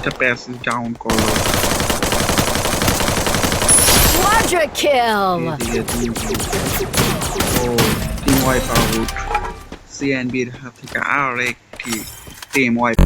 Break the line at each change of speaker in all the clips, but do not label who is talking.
একটা passage down করলো।
Quadra kill!
এদিকে ও টিম ওয়াইপ আউট। সিএনবির হাত থেকে আর একটি টিম ওয়াইপ।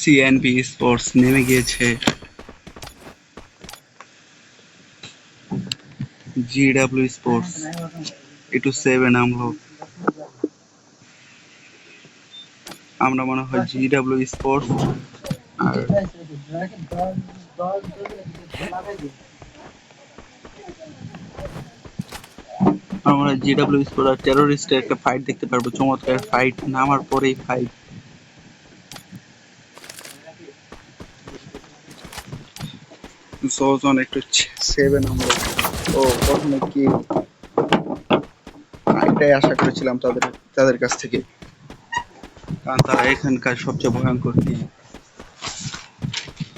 সিএনবি স্পোর্টস নেমে গিয়েছে। জিডব্লিউ স্পোর্টস একটু 7 আমরা মনে হয় জিডব্লিউ স্পোর্টস আর আমরা জিডব্লিউ স্পোর্টস আর টেরোরিস্টের একটা ফাইট দেখতে পারবো। চমৎকার ফাইট, নামার পরেই ফাইট। জোজন একটু 7 ও প্রথমে কি এটাই আশা করেছিলাম তাদের কাছ থেকে, কারণ তারা এখানকার সবচেয়ে ভয়ঙ্কর টিম।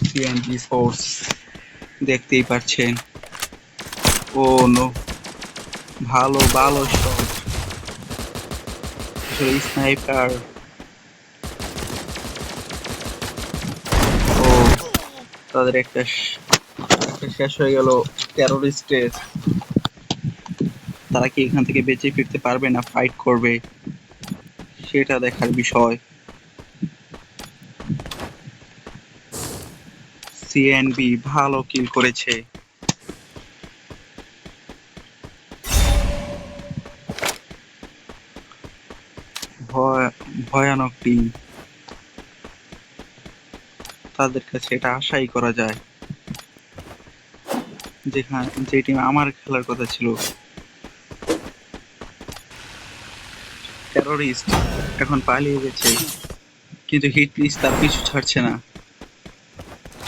সিএনবি স্পোর্টস দেখতেই পাচ্ছেন। ও নো, ভালো ভালো শট, স্নাইপার। ও তাদের একটা শেষ হয়ে গেল টেরোরিস্টের। তারা কি এখান থেকে বেঁচে ফিরতে পারবে না ফাইট করবে, সেটা দেখার বিষয়। সিএনবি ভালো কিল করেছে। ভয়ানক টিম, তাদের কাছে এটা আশাই করা যায়। যে টিম আমার খেলার কথা ছিল, টেরোরিস্ট, এখন পালিয়ে গেছে, কিন্তু হিটলিস্ট তার পিছু ছাড়ছে না।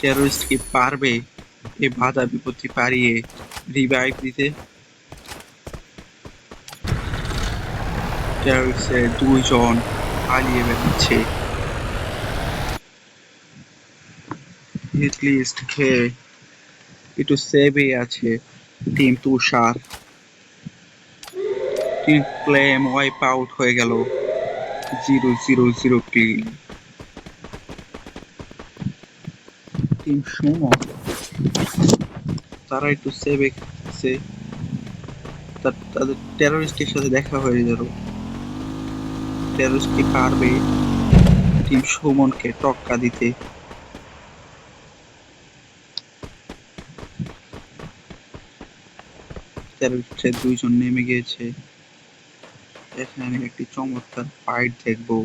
টেরোরিস্ট কি পারবে এই বাধা বিপত্তি পারিয়ে রিভাইভ দিতে? টেরোরিস্টের 2 জন পালিয়ে বেড়াচ্ছে। হিটলিস্ট খেয়ে একটু সেভে আছে টিম তুষার। টিম ফ্লেম ওয়াইপ আউট হয়ে গেল, 0-0 কিল। টিম সুমন তারা একটু সেভে আছে, তাদের টেরোরিস্টের সাথে দেখা হয়ে গেল। টেরোরিস্ট কি পারবে টিম সুমনকে টক্কা দিতে? টেরোরিস্টের 2 জন নেমে গিয়েছে। এখানে একটি চমৎকার ফাইট দেখবো।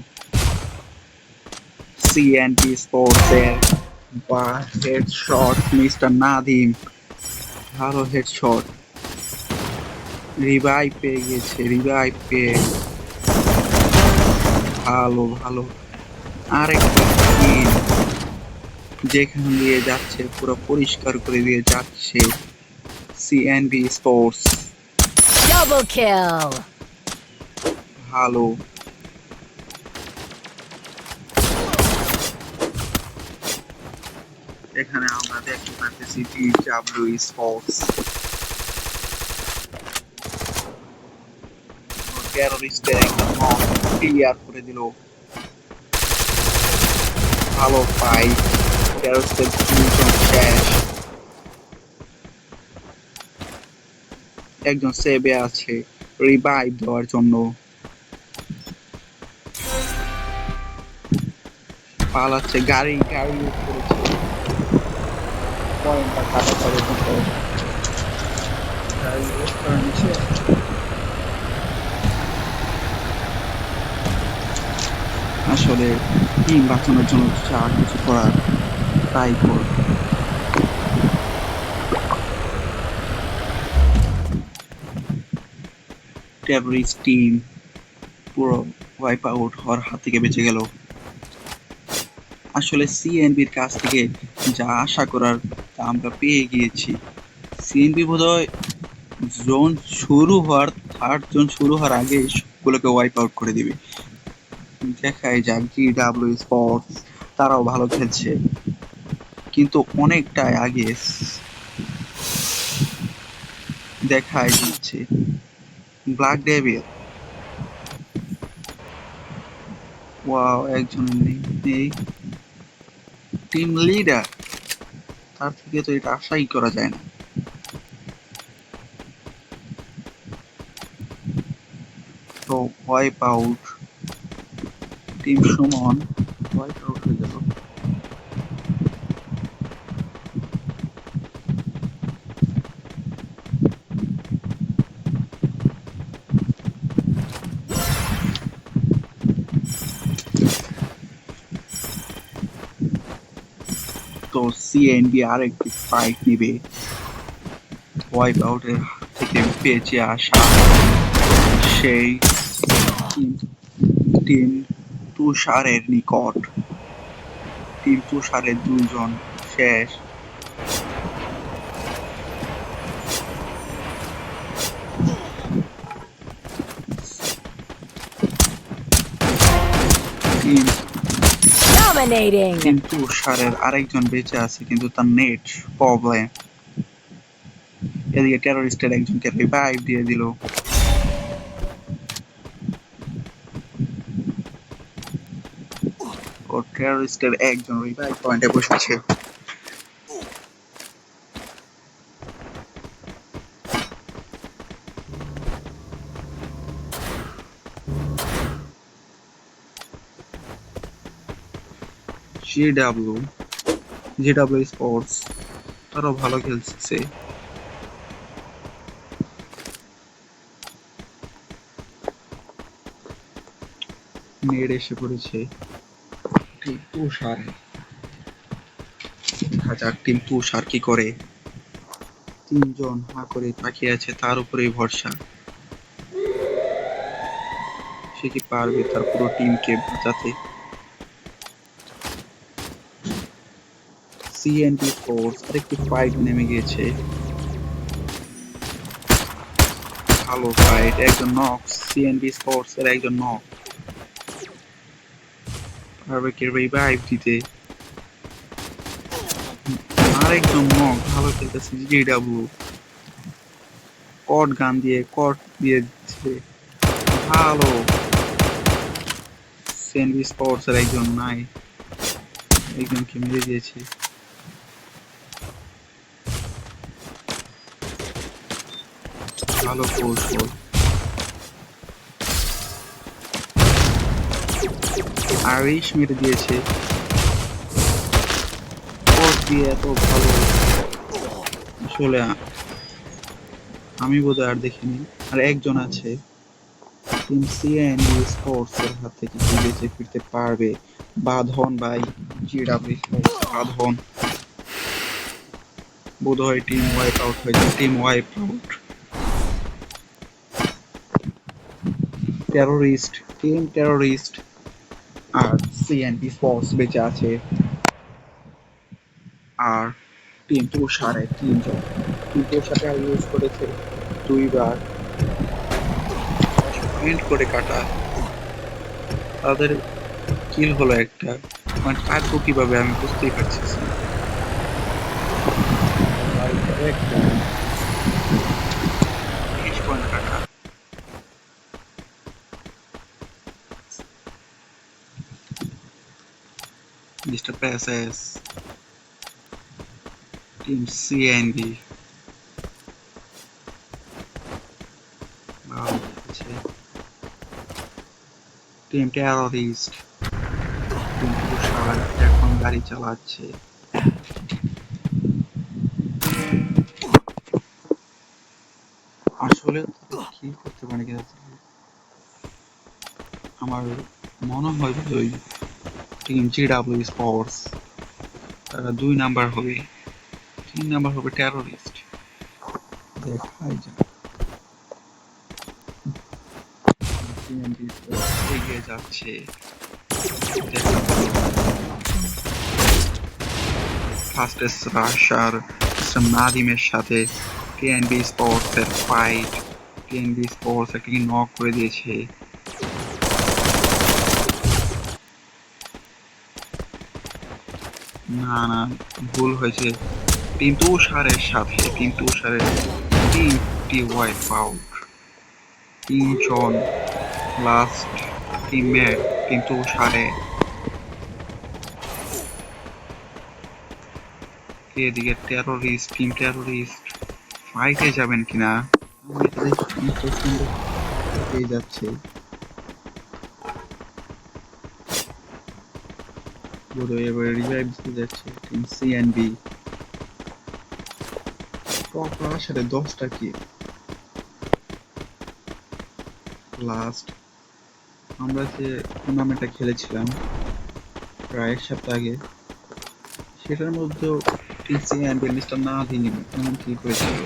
সিএনবি স্পোর্টস এর বা হেডশট মিস্টার নাদিম, ভালো হেডশট। রিভাইভ পেয়ে গেছে, রিভাইভ পেয়ে ভালো ভালো আরেকটা কিল। যেখান দিয়ে যাচ্ছে পুরো পরিষ্কার করে দিয়ে যাচ্ছে সিএনবি স্পোর্টস।
Double kill.
ভালো। এখানে আমরা দেখতে পাচ্ছি DW স্পোর্টস টেরোরিস্টের একটা ক্লিয়ার করে দিল। ভালো ফাইট, টেরোরিস্টের দুজন শেষ, একজন সেভে আছে রিভাইভ দেওয়ার জন্য। পালাচ্ছে, গাড়ি ইউজ করেছে পয়েন্টটা কাটা করার জন্য। গাড়ি ইউজ করে নিচ্ছে। আসলে টিম বাঁচানোর জন্য যা কিছু করার তাই কর। টেররিস্ট টিম পুরো ওয়াইপ আউট হওয়ার হাত থেকে বেঁচে গেল। আসলে সিএনবির কাছ থেকে যা আশা করার তা আমরা পেয়ে গিয়েছি। সিএনবি বোধহয় জোন শুরু হওয়ার থার্ড জোন শুরু হওয়ার আগে সবগুলোকে ওয়াইপ আউট করে দিবে। দেখাই যাক, DW স্পোর্টস তারাও ভালো খেলছে কিন্তু অনেকটাই আগে দেখাই দিচ্ছে। ব্ল্যাক ডেভিল, ওয়াও, একজন নেই টিম লিডার, তার থেকে তো এটা আশাই করা যায় না। তো wipe out, team Suman wipe out হয়ে গেল। তো সিএনবি আরেকটি ফাইট নিবে ওয়াইপ আউটের থেকে বেঁচে আসা সেই টিম তুষারের নিকট। টিম তুষারের দুজন শেষ। Team
Dominating.
তুষারের আরেকজন বেঁচে আছে কিন্তু তার নেট প্রবলেম। এদিকে টেররিস্টের একজনকে রিভাইভ দিয়ে দিল। ও টেররিস্টের একজন রিভাইভ পয়েন্টে বসেছে। জিডাব্লিউ স্পোর্টস তারাও ভালো খেলছে। নেট এসে পড়েছে টিম তুষার। দেখা যাক টিম তুষার কি করে। তিনজন হা করে তাকিয়ে আছে, তার উপরেই ভরসা। সে কি পারবে তার পুরো টিমকে বাঁচাতে? সিএনটি ফোর্স আরেকটি ফাইট নেমে গিয়েছে। ভালো ফাইট, একজন নক, সিএনবি স্পোর্টস এর একজন নক। পারবে কি রিভাইভ দিতে? আরেকজন নক, ভালো খেলতেছে জিডাব্লিউ। কট গান দিয়ে দিচ্ছে, ভালো। সিএনবি স্পোর্টস এর একজন নাই, একজনকে মেরে দিয়েছে। ভালো কৌশল। আরিশ মেরে দিয়েছে, কোট দিয়ে এত ভালো। আসলে আমি বোধহয় আর দেখিনি। আর একজন আছে টিম সিএনডি স্পোর্টস এর হাত থেকে কি বেঁচে ফিরতে পারবে? বাঁধন ভাই, জিডাব্লিউ স্পোর্টস বাঁধন। বোধহয় টিম ওয়াইপ আউট হয়েছে, team wipe out. Team terrorist আর সিএনডি স্পোর্টস বেঁচে আছে। আর টিম তুষারে তিনজন। টিম তুষারে ইউজ করেছে দুইবার, 10 পয়েন্ট করে কাটা। তাদের কিল হলো একটা, মানে কাটবো কিভাবে আমি বুঝতেই পারছিস না। একটা 20 পয়েন্ট কাটা। Mr. Passes, Team CNB, team terrorist, team Tushar এখন গাড়ি চালাচ্ছে। আসলে কি করতে পারে কিনা আমার মনে হয় যে ওই টিম জিডাব্লিউ স্পোর্টস তারা 2 নাম্বার হবে, 3 নাম্বার হবে টেরোরিস্ট। দেখাই যাক। এগিয়ে যাচ্ছে, ফাস্টেস্ট রাশার নাদিমের সাথে টিএনবি স্পোর্টস এর ফাইট। টিএনবি স্পোর্টস একটি নক করে দিয়েছে। না না, ভুল হয়েছে। টিম তুষারের সাথে, টিম তুষারের টিমটি ওয়াইপ আউট। 3 জন লাস্ট টিমমেট টিম তুষারে। এদিকে টেরোরিস্ট, টিম টেরোরিস্ট ফাইটে যাবেন কিনা যাচ্ছে। বোধহয় এবার রিভাইভ দিতে যাচ্ছে টিম সিএনবি। টপ আসলে 10টা কি লাস্ট আমরা যে টুর্নামেন্টটা খেলেছিলাম প্রায় 1 সপ্তাহ আগে, সেটার মধ্যেও টিম সিএনবি লিস্টটা না দিইনি এমন কি করেছিল।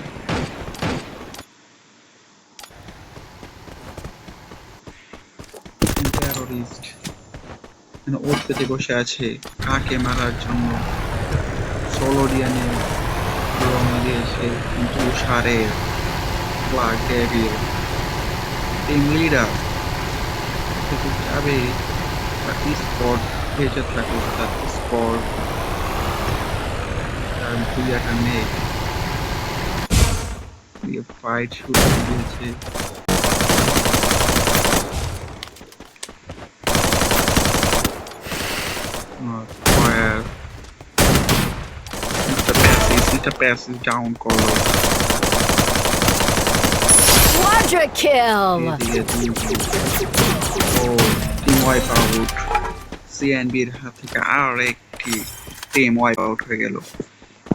টেরোরিস্ট ওর পেতে বসে আছে কাকে মারার জন্য। সোলোডিয়ানে রওনা দিয়েছে কিন্তু সারের ব্ল্যাক ডেভিল টিম লিডার কিন্তু যাবে তার স্পট বেঁচে থাকলো, তার স্পট তার ভুইয়াটা নেই। ফাইট শুরু হয়ে গিয়েছে। Where Mr. Passes down করলো।
Quadra kill!
ও টিম ওয়াইপ আউট। সিএনবির হাত থেকে আর একটি টিম ওয়াইপ আউট হয়ে গেল।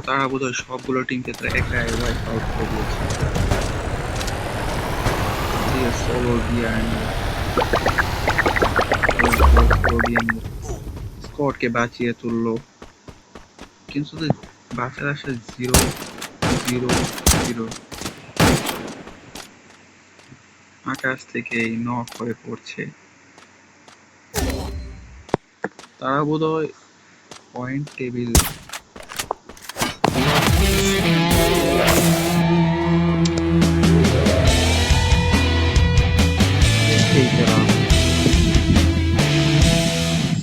তারা বোধহয় সবগুলো টিমকে তারা একাই ওয়াইপ আউট করে দিয়েছে। স্কটকে বাঁচিয়ে তুললো, কিন্তু বাঁচার আসে 0-0-0। আকাশ থেকে নক করে পড়ছে। তারা বোধহয় পয়েন্ট টেবিল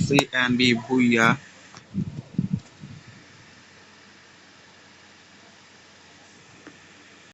সিএনবি ভুইয়া